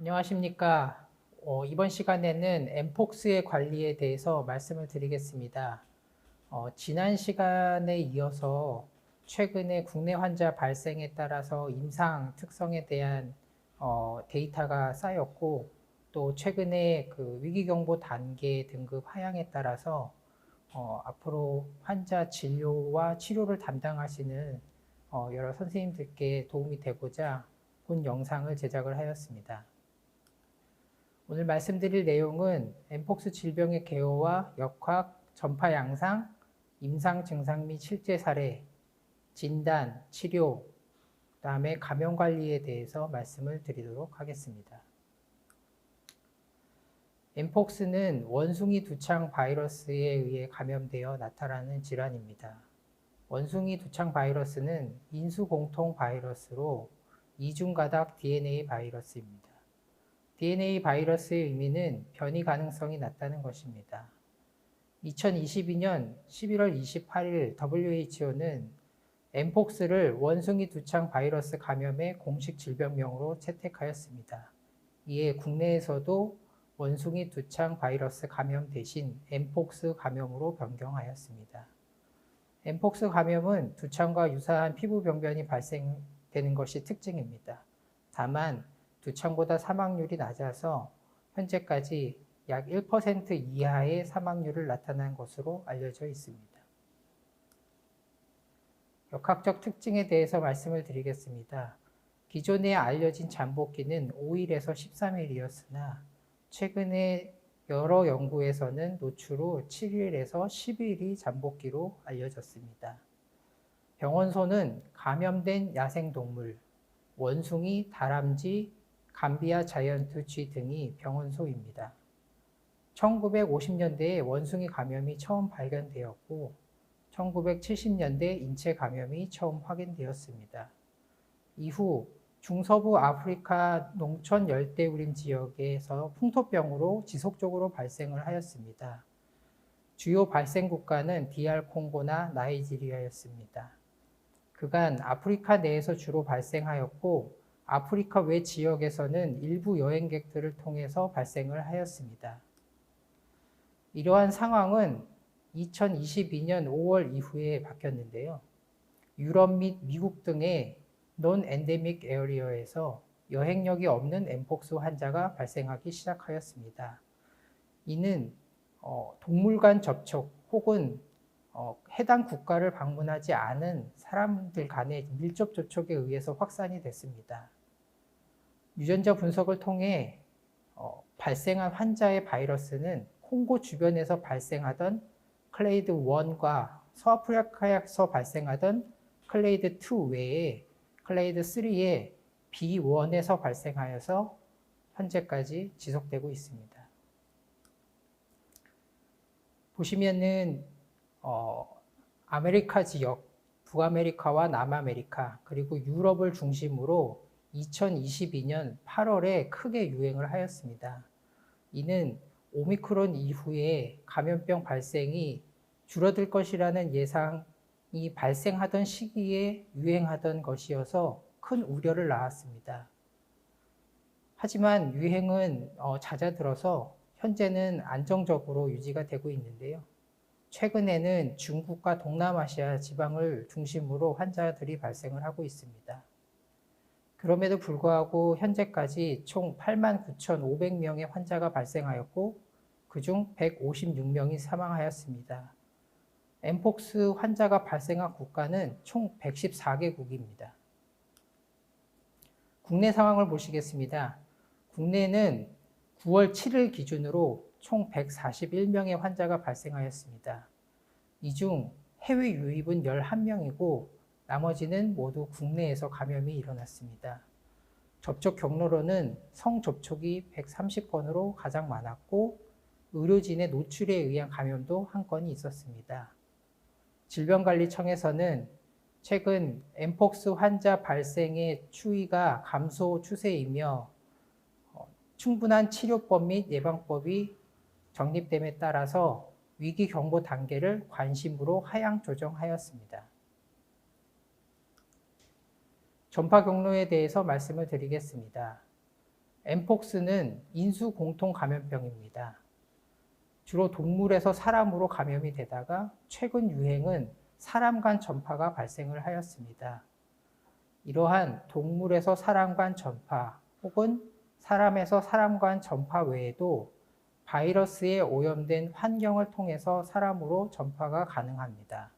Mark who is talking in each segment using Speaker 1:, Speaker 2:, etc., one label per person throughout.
Speaker 1: 안녕하십니까. 이번 시간에는 엠폭스의 관리에 대해서 말씀을 드리겠습니다. 지난 시간에 이어서 최근에 국내 환자 발생에 따라서 임상 특성에 대한 데이터가 쌓였고, 또 최근에 그 위기경보 단계 등급 하향에 따라서 앞으로 환자 진료와 치료를 담당하시는 여러 선생님들께 도움이 되고자 본 영상을 제작을 하였습니다. 오늘 말씀드릴 내용은 엠폭스 질병의 개요와 역학, 전파 양상, 임상 증상 및 실제 사례, 진단, 치료, 그다음에 감염 관리에 대해서 말씀을 드리도록 하겠습니다. 엠폭스는 원숭이 두창 바이러스에 의해 감염되어 나타나는 질환입니다. 원숭이 두창 바이러스는 인수공통 바이러스로 이중가닥 DNA 바이러스입니다. DNA 바이러스의 의미는 변이 가능성이 낮다는 것입니다. 2022년 11월 28일 WHO는 엠폭스를 원숭이 두창 바이러스 감염의 공식 질병명으로 채택하였습니다. 이에 국내에서도 원숭이 두창 바이러스 감염 대신 엠폭스 감염으로 변경하였습니다. 엠폭스 감염은 두창과 유사한 피부 병변이 발생되는 것이 특징입니다. 다만 두창보다 사망률이 낮아서 현재까지 약 1% 이하의 사망률을 나타난 것으로 알려져 있습니다. 역학적 특징에 대해서 말씀을 드리겠습니다. 기존에 알려진 잠복기는 5일에서 13일이었으나 최근에 여러 연구에서는 노출 후 7일에서 10일이 잠복기로 알려졌습니다. 병원소는 감염된 야생동물, 원숭이, 다람쥐, 감비아 자이언트 쥐 등이 병원소입니다. 1950년대에 원숭이 감염이 처음 발견되었고 1970년대 인체 감염이 처음 확인되었습니다. 이후 중서부 아프리카 농촌 열대우림 지역에서 풍토병으로 지속적으로 발생을 하였습니다. 주요 발생 국가는 DR 콩고나 나이지리아였습니다. 그간 아프리카 내에서 주로 발생하였고 아프리카 외 지역에서는 일부 여행객들을 통해서 발생을 하였습니다. 이러한 상황은 2022년 5월 이후에 바뀌었는데요. 유럽 및 미국 등의 non-endemic area에서 여행력이 없는 엠폭스 환자가 발생하기 시작하였습니다. 이는 동물 간 접촉 혹은 해당 국가를 방문하지 않은 사람들 간의 밀접 접촉에 의해서 확산이 됐습니다. 유전자 분석을 통해 발생한 환자의 바이러스는 콩고 주변에서 발생하던 클레이드 1과 서아프리카에서 발생하던 클레이드 2 외에 클레이드 3의 B1에서 발생하여서 현재까지 지속되고 있습니다. 보시면은 아메리카 지역, 북아메리카와 남아메리카 그리고 유럽을 중심으로 2022년 8월에 크게 유행을 하였습니다. 이는 오미크론 이후에 감염병 발생이 줄어들 것이라는 예상이 발생하던 시기에 유행하던 것이어서 큰 우려를 낳았습니다. 하지만 유행은 잦아들어서 현재는 안정적으로 유지가 되고 있는데요. 최근에는 중국과 동남아시아 지방을 중심으로 환자들이 발생을 하고 있습니다. 그럼에도 불구하고 현재까지 총 89,500명의 환자가 발생하였고 그중 156명이 사망하였습니다. 엠폭스 환자가 발생한 국가는 총 114개국입니다. 국내 상황을 보시겠습니다. 국내는 9월 7일 기준으로 총 141명의 환자가 발생하였습니다. 이 중 해외 유입은 11명이고 나머지는 모두 국내에서 감염이 일어났습니다. 접촉 경로로는 성접촉이 130건으로 가장 많았고 의료진의 노출에 의한 감염도 한 건이 있었습니다. 질병관리청에서는 최근 엠폭스 환자 발생의 추이가 감소 추세이며 충분한 치료법 및 예방법이 정립됨에 따라서 위기 경보 단계를 관심으로 하향 조정하였습니다. 전파 경로에 대해서 말씀을 드리겠습니다. 엠폭스는 인수 공통 감염병입니다. 주로 동물에서 사람으로 감염이 되다가 최근 유행은 사람 간 전파가 발생을 하였습니다. 이러한 동물에서 사람 간 전파 혹은 사람에서 사람 간 전파 외에도 바이러스에 오염된 환경을 통해서 사람으로 전파가 가능합니다.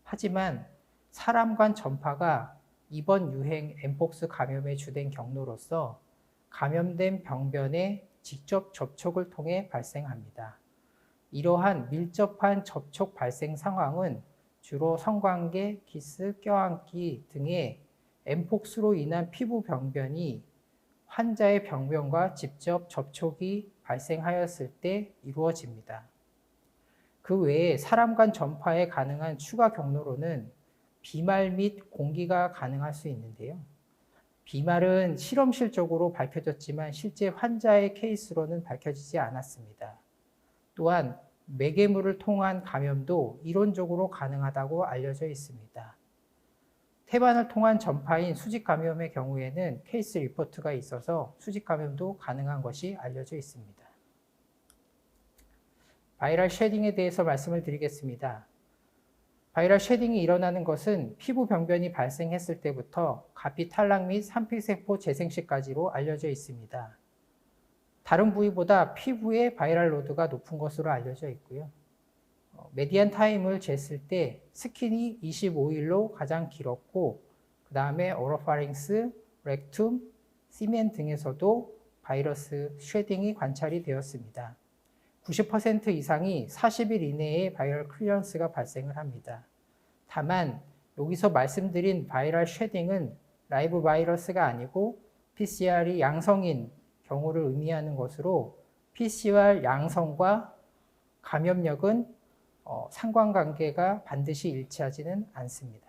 Speaker 1: 하지만 사람 간 전파가 이번 유행 엠폭스 감염의 주된 경로로서 감염된 병변의 직접 접촉을 통해 발생합니다. 이러한 밀접한 접촉 발생 상황은 주로 성관계, 키스, 껴안기 등의 엠폭스로 인한 피부 병변이 환자의 병변과 직접 접촉이 발생하였을 때 이루어집니다. 그 외에 사람 간 전파에 가능한 추가 경로로는 비말 및 공기가 가능할 수 있는데요. 비말은 실험실적으로 밝혀졌지만 실제 환자의 케이스로는 밝혀지지 않았습니다. 또한 매개물을 통한 감염도 이론적으로 가능하다고 알려져 있습니다. 태반을 통한 전파인 수직 감염의 경우에는 케이스 리포트가 있어서 수직 감염도 가능한 것이 알려져 있습니다. 바이럴 쉐딩에 대해서 말씀을 드리겠습니다. 바이럴 쉐딩이 일어나는 것은 피부 병변이 발생했을 때부터 가피 탈락 및 산피세포 재생 시까지로 알려져 있습니다. 다른 부위보다 피부의 바이럴 로드가 높은 것으로 알려져 있고요. 메디안 타임을 쟀을 때 스킨이 25일로 가장 길었고 그 다음에 오로파링스, 렉툼, 시멘 등에서도 바이러스 쉐딩이 관찰이 되었습니다. 90% 이상이 40일 이내에 바이럴 클리어런스가 발생을 합니다. 다만 여기서 말씀드린 바이럴 쉐딩은 라이브 바이러스가 아니고 PCR이 양성인 경우를 의미하는 것으로 PCR 양성과 감염력은 상관관계가 반드시 일치하지는 않습니다.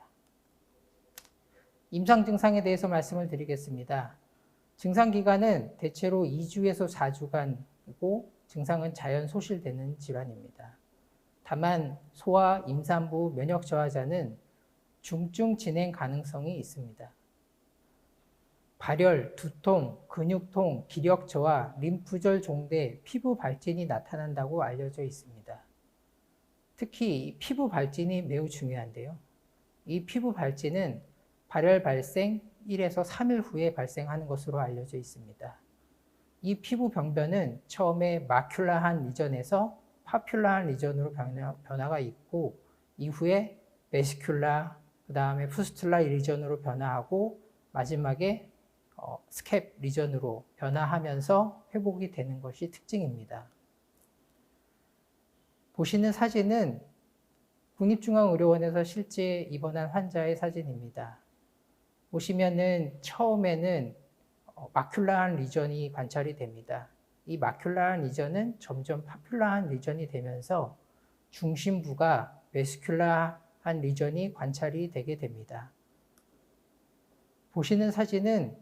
Speaker 1: 임상 증상에 대해서 말씀을 드리겠습니다. 증상 기간은 대체로 2주에서 4주간이고 증상은 자연 소실되는 질환입니다. 다만 소아, 임산부, 면역 저하자는 중증 진행 가능성이 있습니다. 발열, 두통, 근육통, 기력 저하, 림프절 종대, 피부 발진이 나타난다고 알려져 있습니다. 특히 피부 발진이 매우 중요한데요. 이 피부 발진은 발열 발생 1에서 3일 후에 발생하는 것으로 알려져 있습니다. 이 피부 병변은 처음에 마큘라한 리전에서 파퓰라한 리전으로 변화가 있고 이후에 베시큘라, 그 다음에 푸스툴라 리전으로 변화하고 마지막에 스캡 리전으로 변화하면서 회복이 되는 것이 특징입니다. 보시는 사진은 국립중앙의료원에서 실제 입원한 환자의 사진입니다. 보시면은 처음에는 마큘라한 리전이 관찰이 됩니다. 이 마큘라한 리전은 점점 파퓰라한 리전이 되면서 중심부가 베스큘라한 리전이 관찰이 되게 됩니다. 보시는 사진은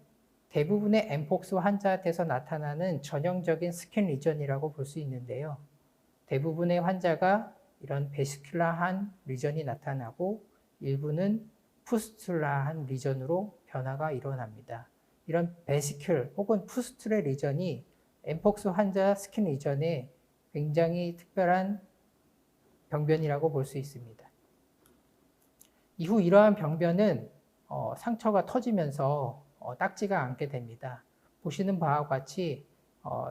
Speaker 1: 대부분의 엠폭스 환자한테서 나타나는 전형적인 스킨 리전이라고 볼 수 있는데요. 대부분의 환자가 이런 베스큘라한 리전이 나타나고 일부는 푸스툴라한 리전으로 변화가 일어납니다. 이런 베시큘 혹은 푸스툴의 리전이 엠폭스 환자 스킨 리전의 굉장히 특별한 병변이라고 볼 수 있습니다. 이후 이러한 병변은 상처가 터지면서 딱지가 않게 됩니다. 보시는 바와 같이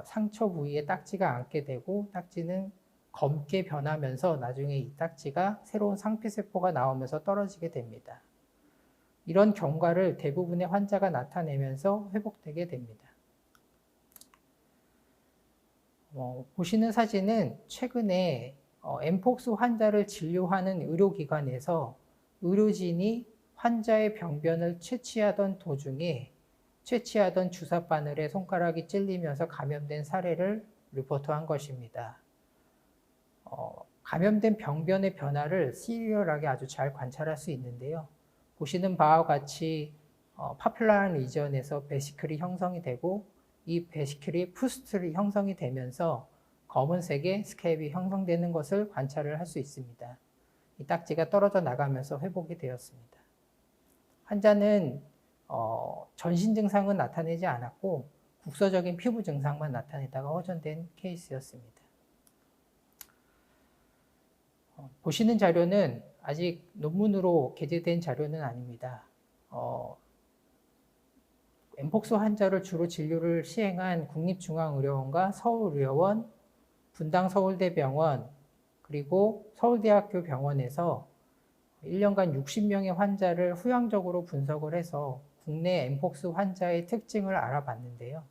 Speaker 1: 상처 부위에 딱지가 않게 되고 딱지는 검게 변하면서 나중에 이 딱지가 새로운 상피세포가 나오면서 떨어지게 됩니다. 이런 경과를 대부분의 환자가 나타내면서 회복되게 됩니다. 보시는 사진은 최근에 엠폭스 환자를 진료하는 의료기관에서 의료진이 환자의 병변을 채취하던 도중에 채취하던 주사 바늘에 손가락이 찔리면서 감염된 사례를 리포트한 것입니다. 감염된 병변의 변화를 시리얼하게 아주 잘 관찰할 수 있는데요. 보시는 바와 같이 파퓰라한 리전에서 베시클이 형성이 되고 이 베시클이 푸스툴이 형성이 되면서 검은색의 스캡이 형성되는 것을 관찰을 할 수 있습니다. 이 딱지가 떨어져 나가면서 회복이 되었습니다. 환자는 전신 증상은 나타내지 않았고 국소적인 피부 증상만 나타내다가 호전된 케이스였습니다. 보시는 자료는 아직 논문으로 게재된 자료는 아닙니다. 엠폭스 환자를 주로 진료를 시행한 국립중앙의료원과 서울의료원, 분당 서울대병원, 그리고 서울대학교 병원에서 1년간 60명의 환자를 후향적으로 분석을 해서 국내 엠폭스 환자의 특징을 알아봤는데요.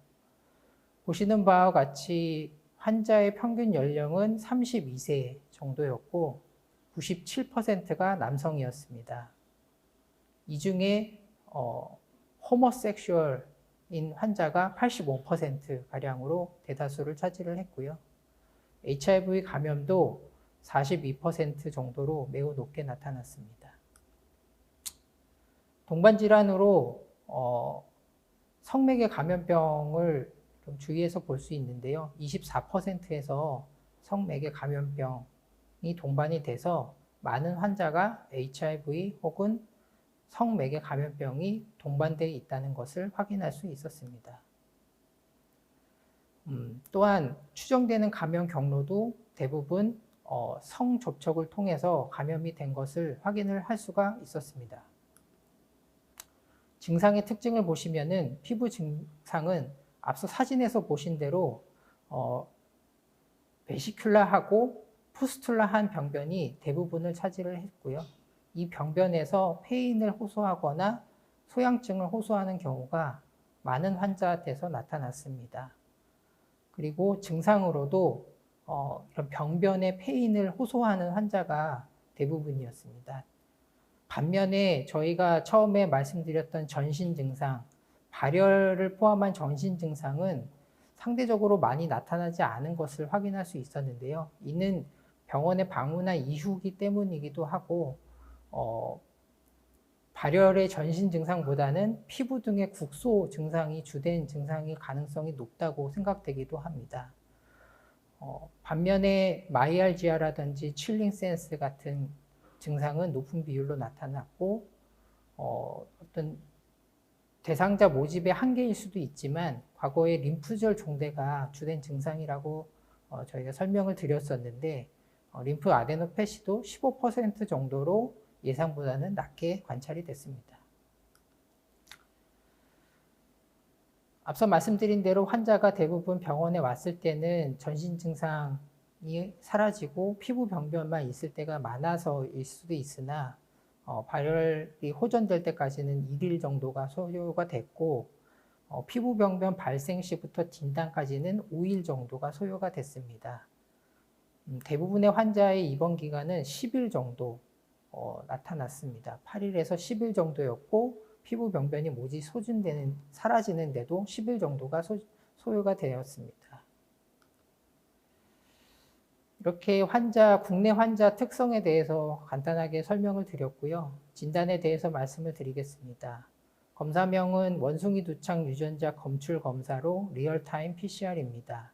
Speaker 1: 보시는 바와 같이 환자의 평균 연령은 32세 정도였고 97%가 남성이었습니다. 이 중에 호모섹슈얼인 환자가 85%가량으로 대다수를 차지를 했고요. HIV 감염도 42% 정도로 매우 높게 나타났습니다. 동반질환으로 성매개 감염병을 좀 주의해서 볼 수 있는데요. 24%에서 성매개 감염병이 동반이 돼서 많은 환자가 HIV 혹은 성매개 감염병이 동반되어 있다는 것을 확인할 수 있었습니다. 또한 추정되는 감염 경로도 대부분 성접촉을 통해서 감염이 된 것을 확인을 할 수가 있었습니다. 증상의 특징을 보시면은 피부 증상은 앞서 사진에서 보신 대로 베시큘라하고 푸스툴라한 병변이 대부분을 차지를 했고요. 이 병변에서 폐인을 호소하거나 소양증을 호소하는 경우가 많은 환자한테서 나타났습니다. 그리고 증상으로도 이런 병변의 폐인을 호소하는 환자가 대부분이었습니다. 반면에 저희가 처음에 말씀드렸던 전신 증상, 발열을 포함한 전신 증상은 상대적으로 많이 나타나지 않은 것을 확인할 수 있었는데요. 이는 병원에 방문한 이후기 때문이기도 하고 발열의 전신 증상보다는 피부 등의 국소 증상이 주된 증상일 가능성이 높다고 생각되기도 합니다. 반면에 마이알지아라든지 칠링 센스 같은 증상은 높은 비율로 나타났고 어떤 대상자 모집의 한계일 수도 있지만 과거에 림프절 종대가 주된 증상이라고 저희가 설명을 드렸었는데 림프 아데노패시도 15% 정도로 예상보다는 낮게 관찰이 됐습니다. 앞서 말씀드린 대로 환자가 대부분 병원에 왔을 때는 전신 증상이 사라지고 피부 병변만 있을 때가 많아서일 수도 있으나 발열이 호전될 때까지는 1일 정도가 소요가 됐고 피부 병변 발생 시부터 진단까지는 5일 정도가 소요가 됐습니다. 대부분의 환자의 입원 기간은 10일 정도 나타났습니다. 8일에서 10일 정도였고 피부 병변이 모두 사라지는데도 10일 정도가 소요가 되었습니다. 이렇게 국내 환자 특성에 대해서 간단하게 설명을 드렸고요. 진단에 대해서 말씀을 드리겠습니다. 검사명은 원숭이 두창 유전자 검출 검사로 리얼타임 PCR입니다.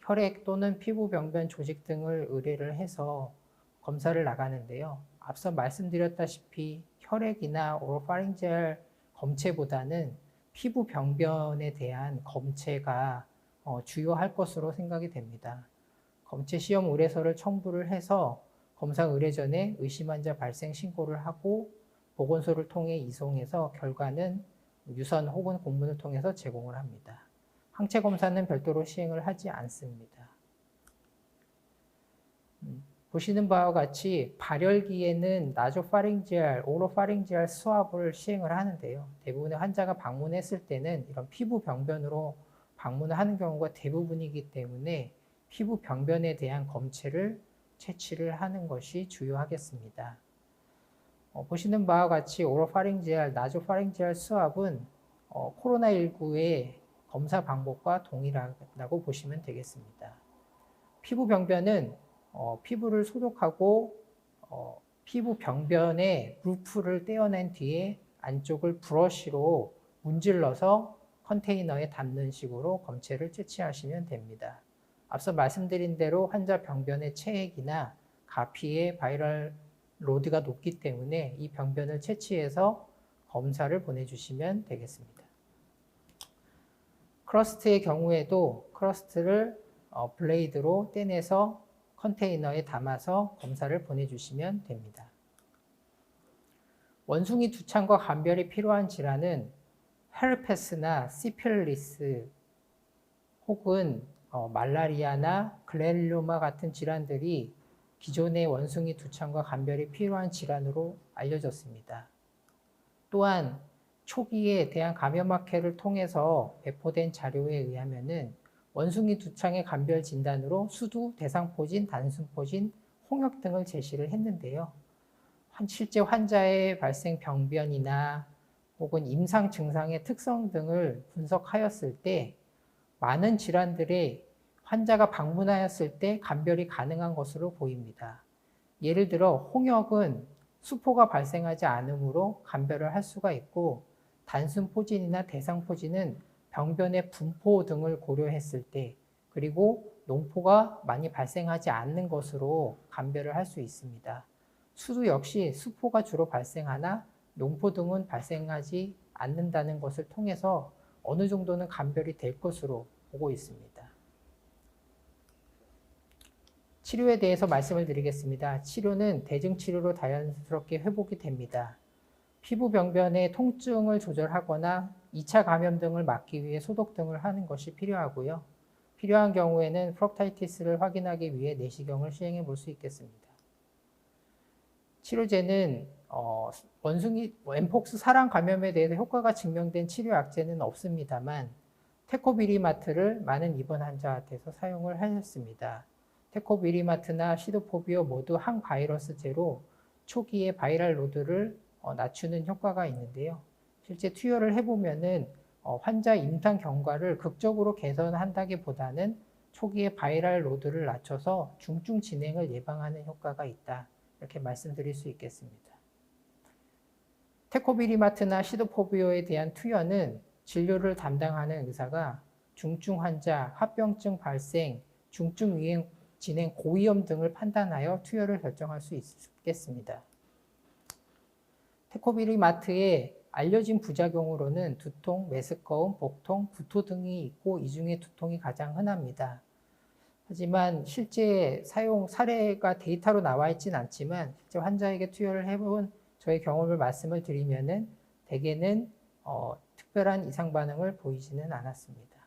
Speaker 1: 혈액 또는 피부 병변 조직 등을 의뢰를 해서 검사를 나가는데요. 앞서 말씀드렸다시피 혈액이나 오로파링제얼 검체보다는 피부 병변에 대한 검체가 주요할 것으로 생각이 됩니다. 검체 시험 의뢰서를 첨부를 해서 검사 의뢰 전에 의심 환자 발생 신고를 하고 보건소를 통해 이송해서 결과는 유선 혹은 공문을 통해서 제공을 합니다. 항체 검사는 별도로 시행을 하지 않습니다. 보시는 바와 같이 발열기에는 나조파링지알, 오로파링지알 스왑을 시행을 하는데요. 대부분의 환자가 방문했을 때는 이런 피부 병변으로 방문을 하는 경우가 대부분이기 때문에 피부 병변에 대한 검체를 채취를 하는 것이 주요하겠습니다. 보시는 바와 같이 오로파링지알, 나조파링지알 스왑은 코로나19의 검사 방법과 동일하다고 보시면 되겠습니다. 피부 병변은 피부를 소독하고 피부 병변에 루프를 떼어낸 뒤에 안쪽을 브러쉬로 문질러서 컨테이너에 담는 식으로 검체를 채취하시면 됩니다. 앞서 말씀드린 대로 환자 병변의 체액이나 가피의 바이럴 로드가 높기 때문에 이 병변을 채취해서 검사를 보내주시면 되겠습니다. 크러스트의 경우에도 크러스트를 블레이드로 떼내서 컨테이너에 담아서 검사를 보내주시면 됩니다. 원숭이 두창과 감별이 필요한 질환은 헤르페스나 시필리스 혹은 말라리아나 글렐료마 같은 질환들이 기존의 원숭이 두창과 감별이 필요한 질환으로 알려졌습니다. 또한 초기에 대한 감염학회를 통해서 배포된 자료에 의하면은 원숭이 두창의 감별 진단으로 수두, 대상포진, 단순포진, 홍역 등을 제시를 했는데요. 실제 환자의 발생 병변이나 혹은 임상 증상의 특성 등을 분석하였을 때 많은 질환들의 환자가 방문하였을 때 감별이 가능한 것으로 보입니다. 예를 들어 홍역은 수포가 발생하지 않으므로 감별을 할 수가 있고, 단순 포진이나 대상 포진은 병변의 분포 등을 고려했을 때, 그리고 농포가 많이 발생하지 않는 것으로 감별을 할 수 있습니다. 수두 역시 수포가 주로 발생하나 농포 등은 발생하지 않는다는 것을 통해서 어느 정도는 감별이 될 것으로 보고 있습니다. 치료에 대해서 말씀을 드리겠습니다. 치료는 대증치료로 자연스럽게 회복이 됩니다. 피부 병변의 통증을 조절하거나 2차 감염 등을 막기 위해 소독 등을 하는 것이 필요하고요. 필요한 경우에는 프록타이티스를 확인하기 위해 내시경을 시행해 볼 수 있겠습니다. 치료제는 원숭이 엠폭스 사람 감염에 대해서 효과가 증명된 치료약제는 없습니다만 테코비리마트를 많은 입원 환자한테서 사용을 하였습니다. 테코비리마트나 시도포비오 모두 항바이러스제로 초기에 바이럴 로드를 낮추는 효과가 있는데요. 실제 투여를 해보면은 환자 임상 경과를 극적으로 개선한다기보다는 초기에 바이럴 로드를 낮춰서 중증 진행을 예방하는 효과가 있다. 이렇게 말씀드릴 수 있겠습니다. 테코비리마트나 시도포비오에 대한 투여는 진료를 담당하는 의사가 중증 환자, 합병증 발생, 중증 유행 진행 고위험 등을 판단하여 투여를 결정할 수 있겠습니다. 테코비리마트의 알려진 부작용으로는 두통, 메스꺼움, 복통, 구토 등이 있고 이 중에 두통이 가장 흔합니다. 하지만 실제 사용 사례가 데이터로 나와 있지는 않지만 실제 환자에게 투여를 해본 저의 경험을 말씀을 드리면은 대개는 특별한 이상 반응을 보이지는 않았습니다.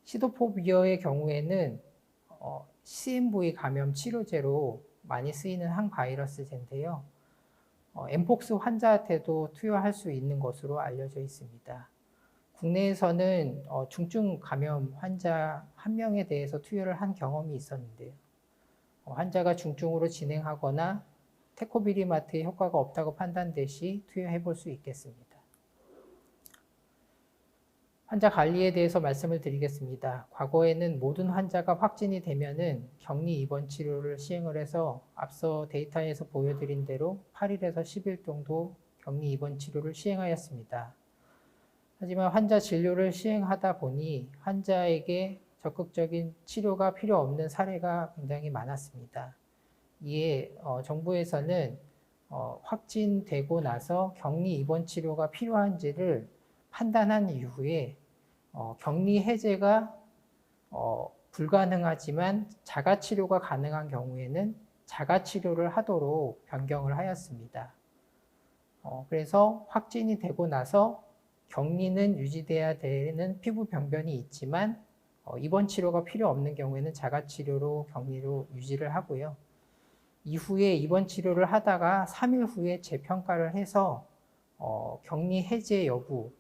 Speaker 1: 시도포비어의 경우에는 CMV 감염 치료제로 많이 쓰이는 항바이러스제인데요. 엠폭스 환자한테도 투여할 수 있는 것으로 알려져 있습니다. 국내에서는 중증 감염 환자 1명에 대해서 투여를 한 경험이 있었는데요. 환자가 중증으로 진행하거나 테코비리마트의 효과가 없다고 판단될 시 투여해 볼 수 있겠습니다. 환자 관리에 대해서 말씀을 드리겠습니다. 과거에는 모든 환자가 확진이 되면은 격리 입원 치료를 시행을 해서 앞서 데이터에서 보여드린 대로 8일에서 10일 정도 격리 입원 치료를 시행하였습니다. 하지만 환자 진료를 시행하다 보니 환자에게 적극적인 치료가 필요 없는 사례가 굉장히 많았습니다. 이에 정부에서는 확진되고 나서 격리 입원 치료가 필요한지를 판단한 이후에 격리 해제가 불가능하지만 자가치료가 가능한 경우에는 자가치료를 하도록 변경을 하였습니다. 그래서 확진이 되고 나서 격리는 유지돼야 되는 피부 병변이 있지만 입원 치료가 필요 없는 경우에는 자가치료로 격리로 유지를 하고요. 이후에 입원 치료를 하다가 3일 후에 재평가를 해서 격리 해제 여부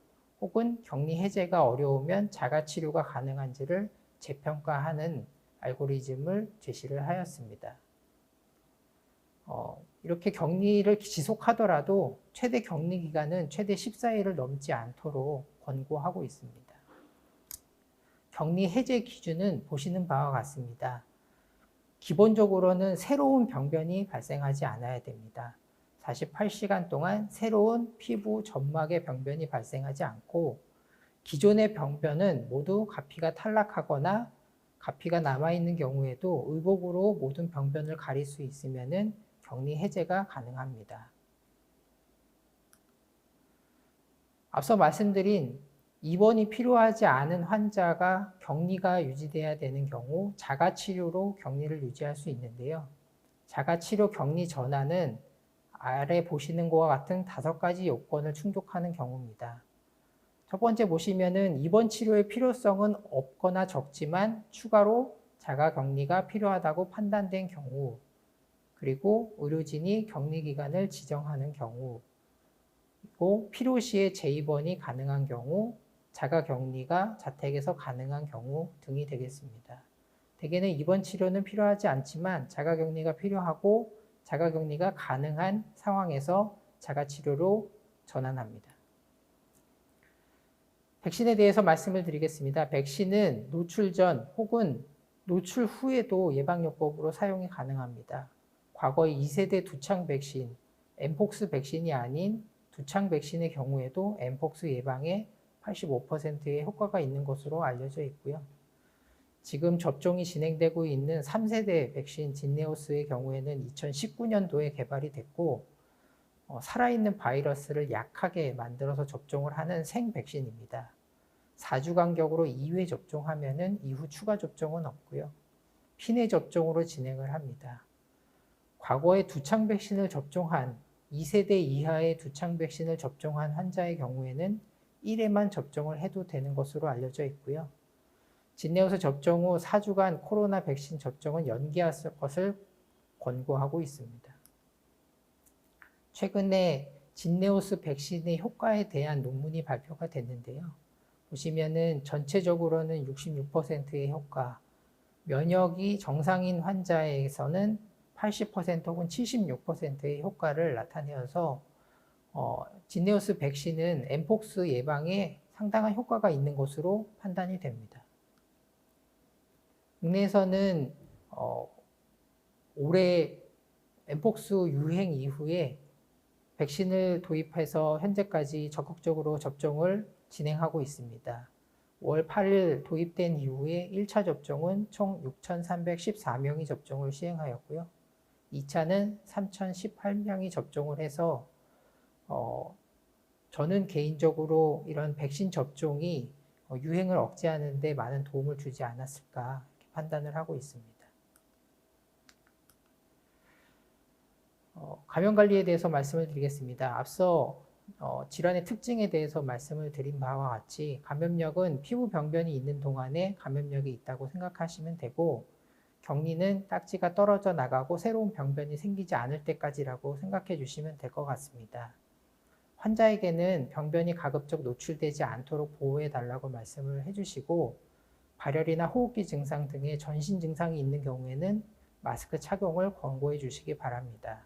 Speaker 1: 혹은 격리 해제가 어려우면 자가치료가 가능한지를 재평가하는 알고리즘을 제시를 하였습니다. 이렇게 격리를 지속하더라도 최대 격리 기간은 최대 14일을 넘지 않도록 권고하고 있습니다. 격리 해제 기준은 보시는 바와 같습니다. 기본적으로는 새로운 병변이 발생하지 않아야 됩니다. 48시간 동안 새로운 피부 점막의 병변이 발생하지 않고 기존의 병변은 모두 가피가 탈락하거나 가피가 남아있는 경우에도 의복으로 모든 병변을 가릴 수 있으면 격리 해제가 가능합니다. 앞서 말씀드린 입원이 필요하지 않은 환자가 격리가 유지돼야 되는 경우 자가치료로 격리를 유지할 수 있는데요. 자가치료 격리 전환은 아래 보시는 것과 같은 5가지 요건을 충족하는 경우입니다. 첫 번째 보시면은 입원 치료의 필요성은 없거나 적지만 추가로 자가격리가 필요하다고 판단된 경우, 그리고 의료진이 격리기간을 지정하는 경우, 그리고 필요시에 재입원이 가능한 경우, 자가격리가 자택에서 가능한 경우 등이 되겠습니다. 대개는 입원 치료는 필요하지 않지만 자가격리가 필요하고 자가격리가 가능한 상황에서 자가치료로 전환합니다. 백신에 대해서 말씀을 드리겠습니다. 백신은 노출 전 혹은 노출 후에도 예방요법으로 사용이 가능합니다. 과거의 2세대 두창 백신, 엠폭스 백신이 아닌 두창 백신의 경우에도 엠폭스 예방에 85%의 효과가 있는 것으로 알려져 있고요. 지금 접종이 진행되고 있는 3세대 백신 진네오스의 경우에는 2019년도에 개발이 됐고 살아있는 바이러스를 약하게 만들어서 접종을 하는 생백신입니다. 4주 간격으로 2회 접종하면 이후 추가 접종은 없고요. 피내 접종으로 진행을 합니다. 과거에 두창 백신을 접종한 2세대 이하의 두창 백신을 접종한 환자의 경우에는 1회만 접종을 해도 되는 것으로 알려져 있고요. 진네오스 접종 후 4주간 코로나 백신 접종은 연기할 것을 권고하고 있습니다. 최근에 진네오스 백신의 효과에 대한 논문이 발표가 됐는데요. 보시면은 전체적으로는 66%의 효과, 면역이 정상인 환자에서는 80% 혹은 76%의 효과를 나타내어서 진네오스 백신은 엠폭스 예방에 상당한 효과가 있는 것으로 판단이 됩니다. 국내에서는 올해 엠폭스 유행 이후에 백신을 도입해서 현재까지 적극적으로 접종을 진행하고 있습니다. 5월 8일 도입된 이후에 1차 접종은 총 6,314명이 접종을 시행하였고요. 2차는 3,018명이 접종을 해서 저는 개인적으로 이런 백신 접종이 유행을 억제하는 데 많은 도움을 주지 않았을까 이렇게 판단을 하고 있습니다. 감염관리에 대해서 말씀을 드리겠습니다. 앞서 질환의 특징에 대해서 말씀을 드린 바와 같이 감염력은 피부 병변이 있는 동안에 감염력이 있다고 생각하시면 되고 격리는 딱지가 떨어져 나가고 새로운 병변이 생기지 않을 때까지라고 생각해 주시면 될 것 같습니다. 환자에게는 병변이 가급적 노출되지 않도록 보호해 달라고 말씀을 해주시고 발열이나 호흡기 증상 등의 전신 증상이 있는 경우에는 마스크 착용을 권고해 주시기 바랍니다.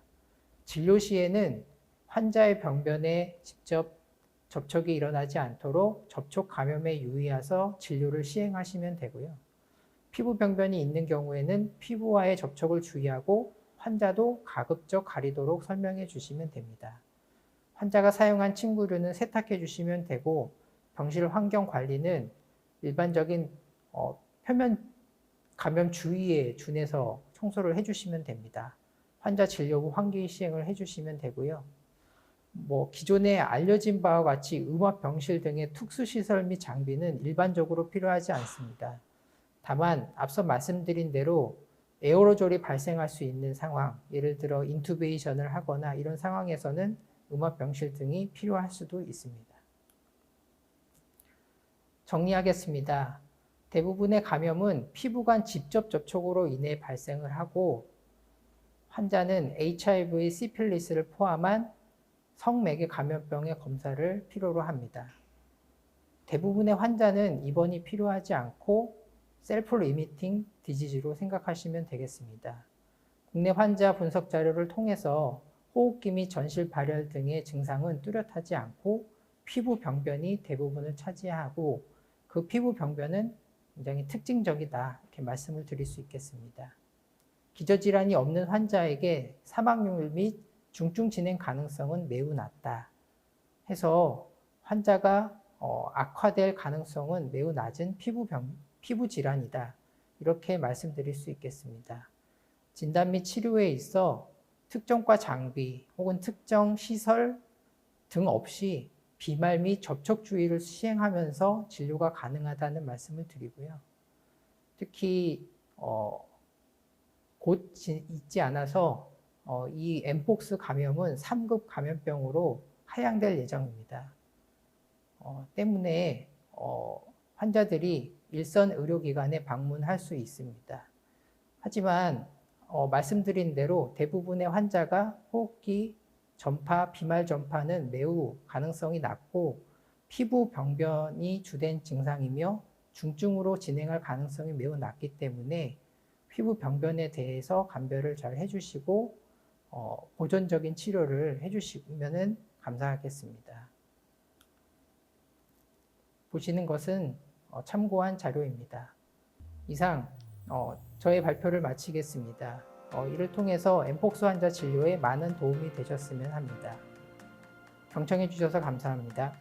Speaker 1: 진료 시에는 환자의 병변에 직접 접촉이 일어나지 않도록 접촉 감염에 유의해서 진료를 시행하시면 되고요. 피부 병변이 있는 경우에는 피부와의 접촉을 주의하고 환자도 가급적 가리도록 설명해 주시면 됩니다. 환자가 사용한 침구류는 세탁해 주시면 되고 병실 환경 관리는 일반적인 표면 감염 주의에 준해서 청소를 해주시면 됩니다. 환자 진료 후 환기 시행을 해주시면 되고요. 기존에 알려진 바와 같이 음압병실 등의 특수시설 및 장비는 일반적으로 필요하지 않습니다. 다만 앞서 말씀드린 대로 에어로졸이 발생할 수 있는 상황, 예를 들어 인투베이션을 하거나 이런 상황에서는 음압병실 등이 필요할 수도 있습니다. 정리하겠습니다. 대부분의 감염은 피부 간 직접 접촉으로 인해 발생을 하고 환자는 HIV, 시필리스를 포함한 성매개 감염병의 검사를 필요로 합니다. 대부분의 환자는 입원이 필요하지 않고 셀프 리미팅 디지즈로 생각하시면 되겠습니다. 국내 환자 분석 자료를 통해서 호흡기 및 전실 발열 등의 증상은 뚜렷하지 않고 피부 병변이 대부분을 차지하고 그 피부 병변은 굉장히 특징적이다 이렇게 말씀을 드릴 수 있겠습니다. 기저질환이 없는 환자에게 사망률 및 중증 진행 가능성은 매우 낮다 해서 환자가 악화될 가능성은 매우 낮은 피부 질환이다 이렇게 말씀드릴 수 있겠습니다. 진단 및 치료에 있어 특정과 장비 혹은 특정 시설 등 없이 비말 및 접촉 주의를 시행하면서 진료가 가능하다는 말씀을 드리고요. 특히 곧 있지 않아서 이 엠폭스 감염은 3급 감염병으로 하향될 예정입니다. 때문에 환자들이 일선 의료기관에 방문할 수 있습니다. 하지만 말씀드린 대로 대부분의 환자가 호흡기 전파, 비말 전파는 매우 가능성이 낮고 피부 병변이 주된 증상이며 중증으로 진행할 가능성이 매우 낮기 때문에 피부 병변에 대해서 감별을 잘 해주시고 보존적인 치료를 해주시면 감사하겠습니다. 보시는 것은 참고한 자료입니다. 이상 저의 발표를 마치겠습니다. 이를 통해서 엠폭스 환자 진료에 많은 도움이 되셨으면 합니다. 경청해 주셔서 감사합니다.